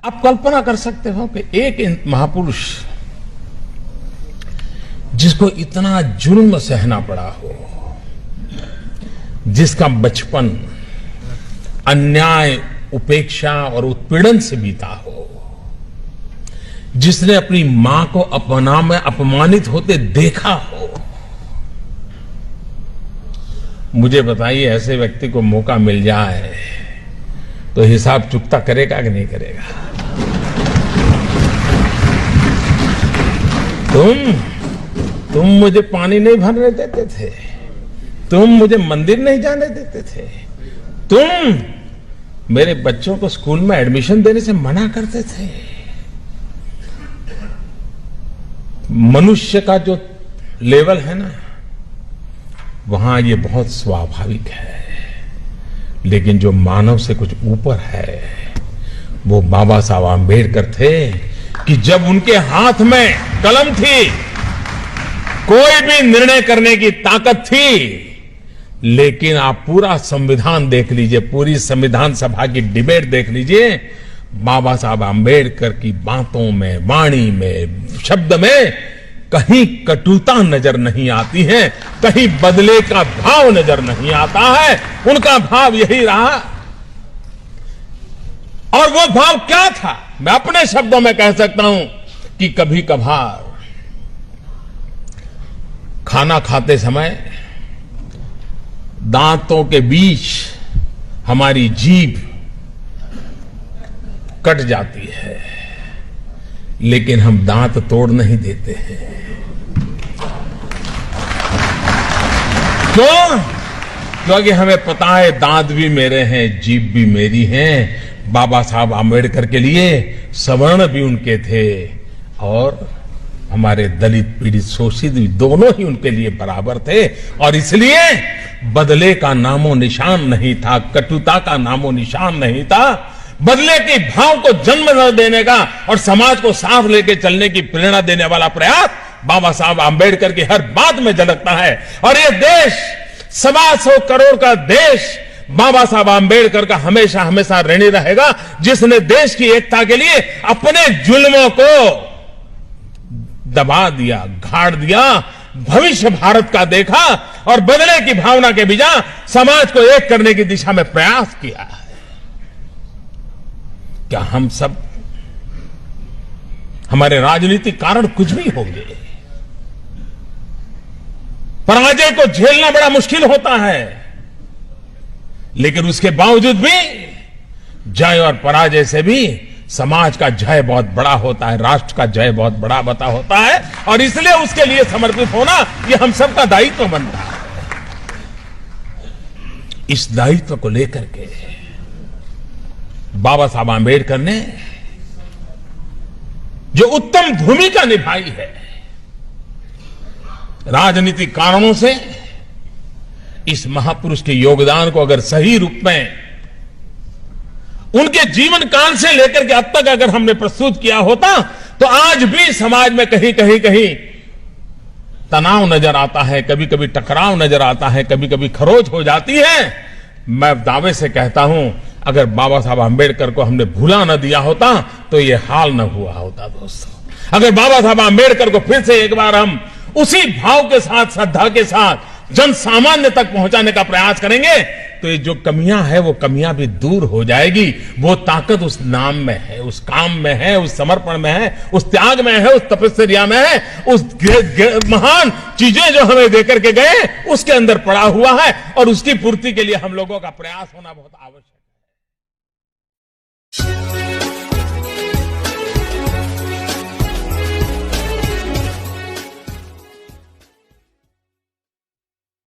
आप कल्पना कर सकते हो कि एक महापुरुष जिसको इतना जुल्म सहना पड़ा हो, जिसका बचपन अन्याय, उपेक्षा और उत्पीड़न से बीता हो, जिसने अपनी मां को अपमानित होते देखा हो, मुझे बताइए ऐसे व्यक्ति को मौका मिल जाए तो हिसाब चुकता करेगा कि नहीं करेगा? तुम मुझे पानी नहीं भरने देते थे, तुम मुझे मंदिर नहीं जाने देते थे, तुम मेरे बच्चों को स्कूल में एडमिशन देने से मना करते थे। मनुष्य का जो लेवल है ना, वहां ये बहुत स्वाभाविक है, लेकिन जो मानव से कुछ ऊपर है वो बाबा साहब आंबेडकर थे कि जब उनके हाथ में कलम थी, कोई भी निर्णय करने की ताकत थी, लेकिन आप पूरा संविधान देख लीजिए, पूरी संविधान सभा की डिबेट देख लीजिए, बाबा साहब आंबेडकर की बातों में, वाणी में, शब्द में कहीं कटुता नजर नहीं आती है, कहीं बदले का भाव नजर नहीं आता है। उनका भाव यही रहा। और वो भाव क्या था? मैं अपने शब्दों में कह सकता हूं कि कभी कभार खाना खाते समय दांतों के बीच हमारी जीभ कट जाती है, लेकिन हम दांत तोड़ नहीं देते हैं। क्यों? क्योंकि हमें पता है दांत भी मेरे हैं, जीभ भी मेरी है। बाबा साहब आंबेडकर के लिए सवर्ण भी उनके थे और हमारे दलित, पीड़ित, शोषित भी दोनों ही उनके लिए बराबर थे। और इसलिए बदले का नामो निशान नहीं था, कटुता का नामो निशान नहीं था। बदले के भाव को जन्म न देने का और समाज को साफ लेके चलने की प्रेरणा देने वाला प्रयास बाबा साहब आंबेडकर की हर बात में झलकता है। और ये देश 125 करोड़ का देश बाबा साहब आंबेडकर का हमेशा हमेशा ऋणी रहेगा, जिसने देश की एकता के लिए अपने जुल्मों को दबा दिया, गाड़ दिया, भविष्य भारत का देखा और बदले की भावना के बिना समाज को एक करने की दिशा में प्रयास किया है। क्या हम सब, हमारे राजनीतिक कारण कुछ भी होंगे, पराजय को झेलना बड़ा मुश्किल होता है, लेकिन उसके बावजूद भी जय और पराजय से भी समाज का जय बहुत बड़ा होता है, राष्ट्र का जय बहुत बड़ा बता होता है। और इसलिए उसके लिए समर्पित होना ये हम सबका दायित्व बनता है। इस दायित्व को लेकर के बाबा साहब आंबेडकर ने जो उत्तम भूमिका निभाई है, राजनीतिक कारणों से इस महापुरुष के योगदान को अगर सही रूप में उनके जीवन काल से लेकर के अब तक अगर हमने प्रस्तुत किया होता, तो आज भी समाज में कहीं कहीं तनाव नजर आता है, कभी कभी टकराव नजर आता है, कभी कभी खरोच हो जाती है। मैं दावे से कहता हूं, अगर बाबा साहब आंबेडकर को हमने भूला न दिया होता तो यह हाल न हुआ होता। दोस्तों, अगर बाबा साहब आंबेडकर को फिर से एक बार हम उसी भाव के साथ, श्रद्धा के साथ जन सामान्य तक पहुंचाने का प्रयास करेंगे, तो ये जो कमियां है वो कमियां भी दूर हो जाएगी। वो ताकत उस नाम में है, उस काम में है, उस समर्पण में है, उस त्याग में है, उस तपस्या में है, उस महान चीजें जो हमें देकर के गए उसके अंदर पड़ा हुआ है। और उसकी पूर्ति के लिए हम लोगों का प्रयास होना बहुत आवश्यक है।